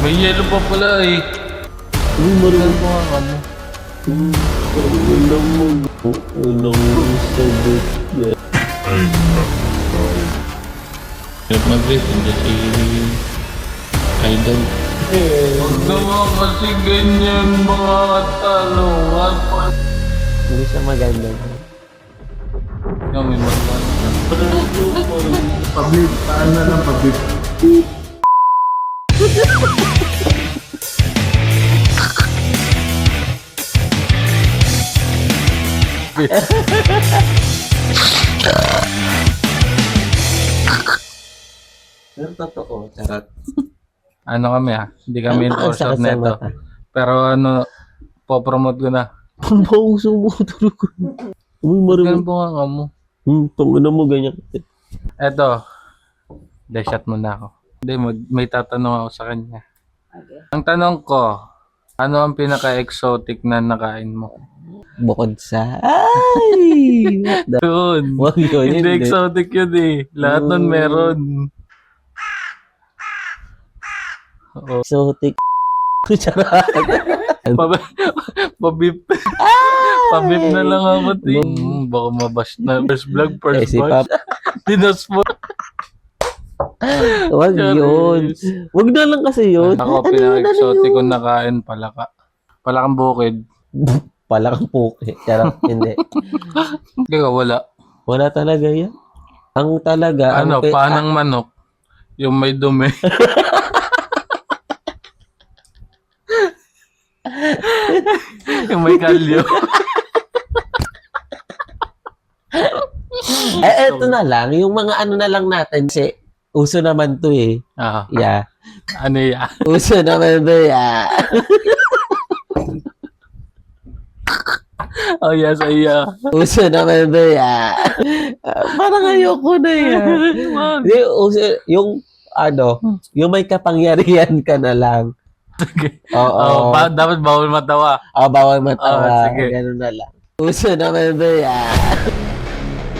May yellow pa pala eh. Uy, marunong Ano nga ka mo? Walang mo. Walang sagot yan. Hirap mag-rate, hindi si Idol. Huwag naman kasi ganyan mga katanungan. Hindi siya maganda. Ikaw may magkano. Pabib, paano na lang pabib? Pero totoo, charot. Ano kami hindi kami Ang endorser sakit sa neto. mata. Pero po-promote ko na. Pambauso mo, tulog ko. Uy, Ganun marunong. po nga ka mo. Tangina mo, ganyan. Eto, shot mo na ako. Hindi, may tatanong ako sa kanya. Okay. Ang tanong ko, ano ang pinaka-exotic na nakain mo? Bukod sa... Ay! What the... Yun. Wag yun, Hindi hindi. exotic yun eh. Lahat nun meron. Oo. Exotic. Charot. Pabip. Pabip na lang ako. Baka mabash na. First vlog, first Si bash. Pap. Dinas mo. Wag yun. Wag na lang kasi yun. Ako, Ano yun, pinaka-exotic ano ko yun? nakain, palaka. Palakang bukid. Palakang puke. Charot. Hindi. Ikaw, wala. Wala talaga yan. Ang talaga... Ano, ang panang manok. Yung may dumi. Yung may kalyo. eto na lang. Yung mga ano na lang natin. Kasi uso naman to eh. Ah, Yeah. ano yan? Uso naman to yeah. Oh yes, ay Uso naman to yeah. Parang ayoko na yan. Hindi, uso, yung ano, yung may kapangyarihan ka na lang. Okay. Oo. Dapat bawal matawa. Bawal matawa. sige. Ganun na lang. Uso naman to yeah.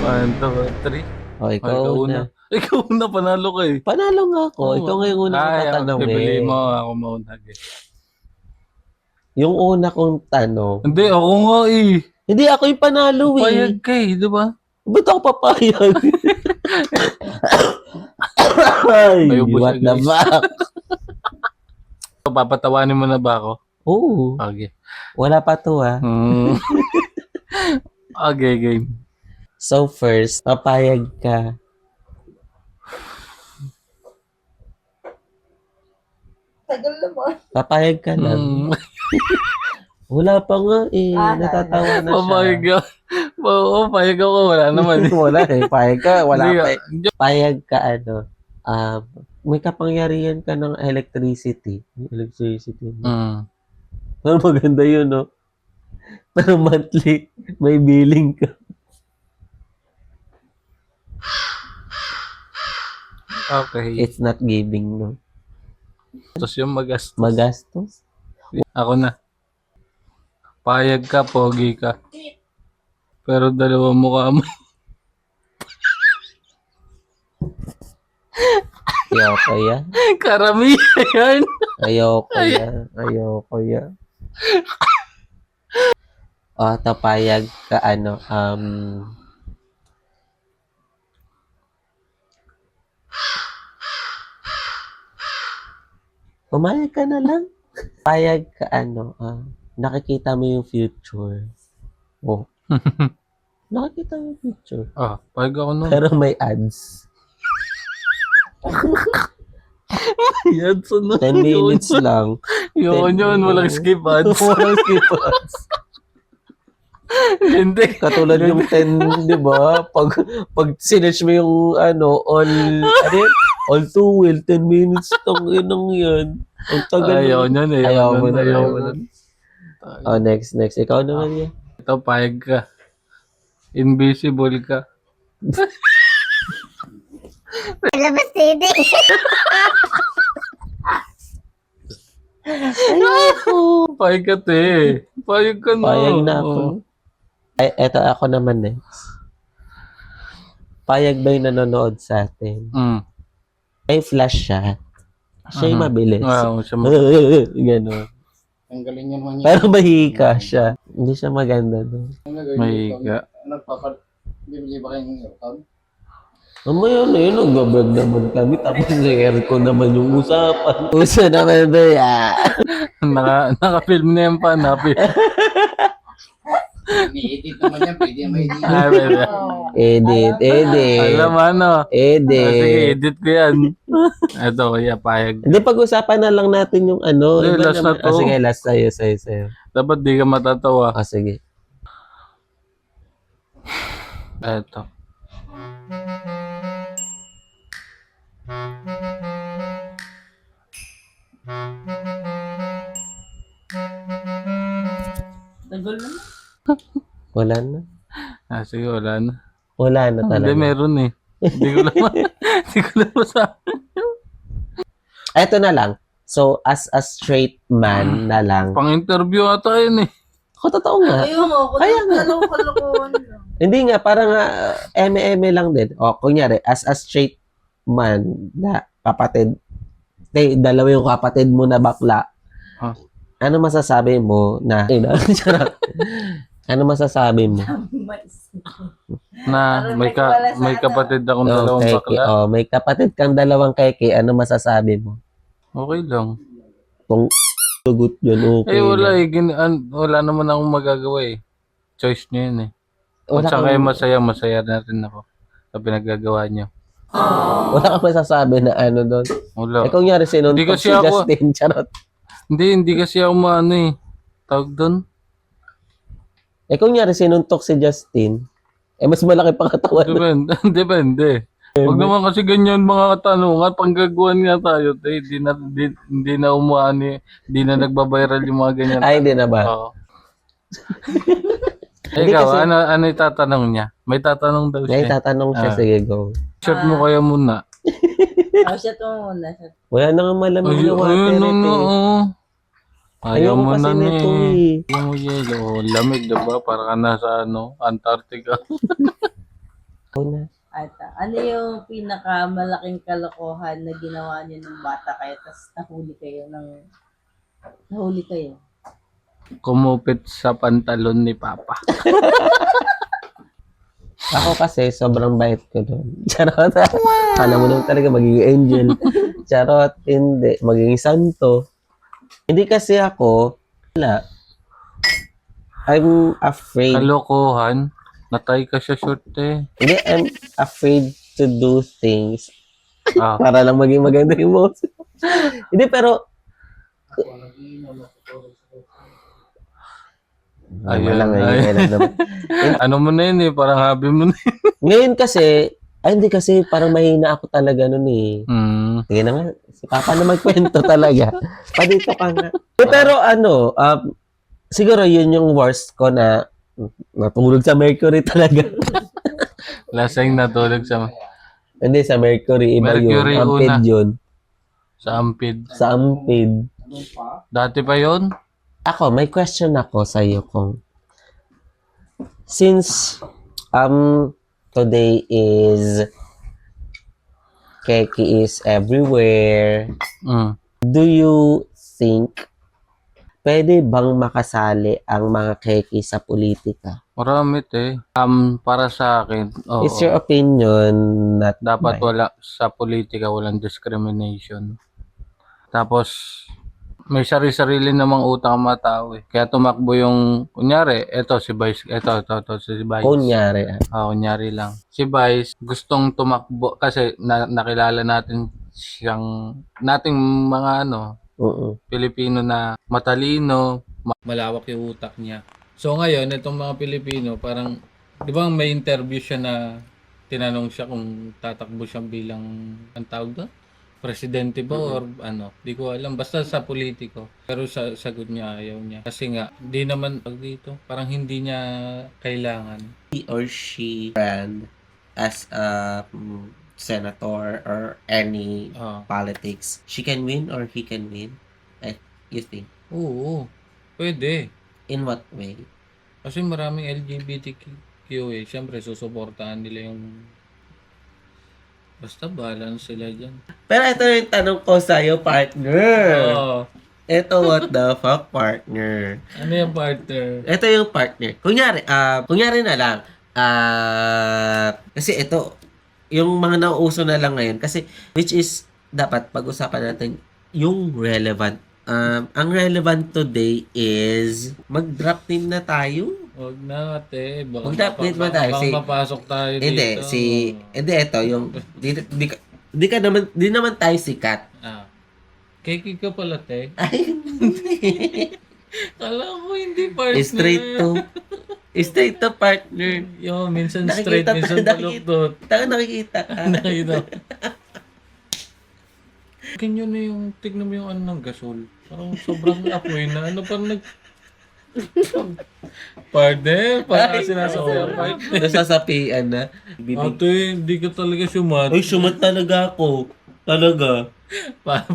1, 2, 3. O, ikaw una. Ikaw una, panalo ka eh. Panalo nga ako. Ikaw nga yung una kong tatanong Pipili eh. mo, ako mauna. Yung una kong tanong. Hindi, ako nga eh. Hindi, ako yung panalo eh. Payag ka eh, di ba? Ba't ako papayag? Ay, May ubos what siya, the guys. fuck? Papatawanin mo na ba ako? Oo. Okay. Wala pa to ah. Okay, game. So first, papayag ka. Tagal naman. Papayag ka lang. Wala pa nga eh. Natatawa na siya. Papayag ka. Oo, payag ako. Wala naman eh. Wala eh. Payag ka. Wala Hindi, pa eh. Payag ka ano. May kapangyarihan ka ng electricity. Electricity. Pero maganda yun, no? Pero monthly, may billing ka. Okay. It's not giving, no? Tapos yung magastos. Magastos. Ako na. Payag ka, pogi ka. Pero dalawa mukha mo. Ayoko yan. Karamihan yan. Ayoko yan. Ayoko yan. Tapayag ka ano, pumayag ka na lang. Payag ka ano, nakikita mo yung future. Oh. Nakikita mo yung future. Payag ako nun. Pero may ads. Yan, sunod. 10 minutes lang. Yun, walang skip ads. Walang skip ads. Hindi. Katulad yung 10, di ba? Pag sinerch mo yung ano, all too well, 10 minutes tong inang yan. Ang tagal. Ayaw niyan eh. Ayaw mo na. nun. Next. Ikaw naman yan. Ito, payag ka. Invisible ka. Labas titi. Payag ka, te. Payag ka na. Payag na ako. Ay, eto ako naman next. Payag ba yung nanonood sa atin? May flash siya. Siya yung mabilis. Siya Gano'n. Tanggalin niya naman Pero mahika siya. Hindi siya maganda doon. mahiga. Bibili ba kayong aircon? Mamaya na yun, nag-vlog naman kami. Tapos sa aircon naman yung usapan. Usa naman ba ya? Naka-film na yan pa, napin. Ini-edit naman yan, pwede yan ma-edit. Pwede. Edit. Alam ano. Sige, Edit. edit ko yan. Ito, kuya, payag. Hindi, pag-usapan na lang natin yung ano. Hindi, Iba last naman. na to. Sige, last sa'yo. Dapat di ka matatawa. Sige. Ito. Tagal na. Wala na. Sige, wala na. Wala na Hindi, talaga. meron eh. Hindi ko lang hindi ko lang masabi. Ito na lang. So, as a straight man na lang. Pang-interview ata yun eh. Totoo nga. Ayun mo, Kaya nga. kalokohan lang. Hindi nga, parang eme-eme lang din. O, kunyari, as a straight man na kapatid, dalawa yung kapatid mo na bakla, Huh? ano masasabi mo na, charot. Ano masasabi mo? Na may kapatid akong dalawang Keke, bakla. may kapatid kang dalawang keke, ano masasabi mo? Okay lang. Kung tugot yun, okay. Wala lang. wala naman akong magagawa eh. Choice niyo yun eh. Wala At saka kang- masaya na rin ako sa pinagagawa niyo. Wala kang masasabi na ano doon. Wala. Eh kung nyari Hindi sinuntok kasi si ako- Justin, charot. Hindi kasi ako maano eh. Tawag doon. Eh kung nyari sinuntok si Justin, mas malaki pa katawan. Depende. Depende. Huwag naman kasi ganyan mga katanungan. Panggagawan nga tayo. Hindi na umuani. Hindi na nagbabiral yung mga ganyan. Ay, hindi na ba? Oo. Hindi Ikaw, kasi- ano itatanong niya? May tatanong daw May siya. tatanong siya, Ah. sige, go. Shot mo kaya muna. Siya to muna. Wala na nga malamig na water Ayun, ito eh. oo. Ayaw Ayoko mo kasi na nito eh. eh. Ayaw mo yelo. Oh, lamig, diba? Para ka nasa Antarctica. Ako na. At ano yung pinakamalaking kalokohan na ginawa niyo nung bata kayo tapos nahuli kayo? Kumupit sa pantalon ni Papa. Ako kasi, sobrang bait ko doon. Charot. Kala mo naman talaga magiging angel. Charot. Hindi. Magiging santo. Hindi kasi ako, wala. I'm afraid. Kalokohan. Natay ka siya short eh. Hindi, I'm afraid to do things Ah, para lang maging maganda yung boss. Hindi, pero Ayun, lang, ayun. naman. ano mo na yun eh. Parang hobby mo na yun. Ngayon kasi, hindi kasi parang mahina ako talaga nun eh. Sige na nga, si Papa na magkwento talaga. Padito ka nga. Pero ano, siguro yun yung worst ko na natulog sa Mercury talaga. Lasing natulog sa Hindi, sa Mercury, iba Mercury yun. Ampid una. yun. Ampid. Sa Ampid. Dati pa yon. Ako, may question ako sa iyo kung since today is Keki is everywhere, do you think pwede bang makasali ang mga Keki sa politika? Marami eh. Para sa akin, oo. Is your opinion not Dapat right? wala sa politika, walang discrimination. Tapos, may sarili-sarili namang utang ang mga tao eh. Kaya tumakbo yung, kunyari, eto si Vice, eto, si Vice. Kunyari. Kunyari lang. Si Vice, gustong tumakbo, kasi nakilala natin siyang, nating mga Pilipino na matalino, malawak yung utak niya. So ngayon, itong mga Pilipino, parang, di ba may interview siya na tinanong siya kung tatakbo siya bilang, ang tawag doon? Presidente ba or ano? Di ko alam. Basta sa politiko. Pero sa sagot niya, ayaw niya. Kasi nga, di naman dito. Parang hindi niya kailangan. He or she brand as a senator or any politics, she can win or he can win? You think? Oo. Pwede. In what way? Kasi maraming LGBTQ eh. Siyempre, susuportahan nila yung Basta balance sila dyan. Pero ito yung tanong ko sa'yo, partner. Oo. Ito, what the fuck, partner? Ano yung partner? Ito yung partner. Kunyari na lang, kasi ito, yung mga nauuso na lang ngayon, kasi, which is, dapat pag-usapan natin yung relevant. Ang relevant today is, mag-drop name na tayo. Huwag na, ate. Baka Mag-update ba tayo? baka mapasok tayo dito. Hindi, ito, yung, di naman tayo sikat. Ah. Keki ka pala, te. Ay, Kala ko hindi partner. straight to partner. Yo, minsan straight, minsan baluktot. Nakikita ka. Nakita. Ganyan na yung, tignan mo yung ano ng gasol. Parang sobrang apoy na. Ano parang partner, parang sinasawa partner. Nasasapian na. Ate, hindi ka talaga sumat. Uy, sumat talaga ako. Talaga.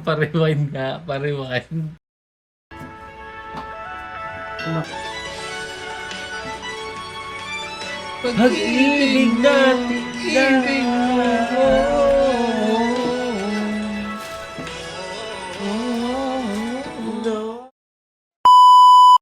Pa-rewind nga, pa-rewind. Pag-ibig natin, Ibig mo.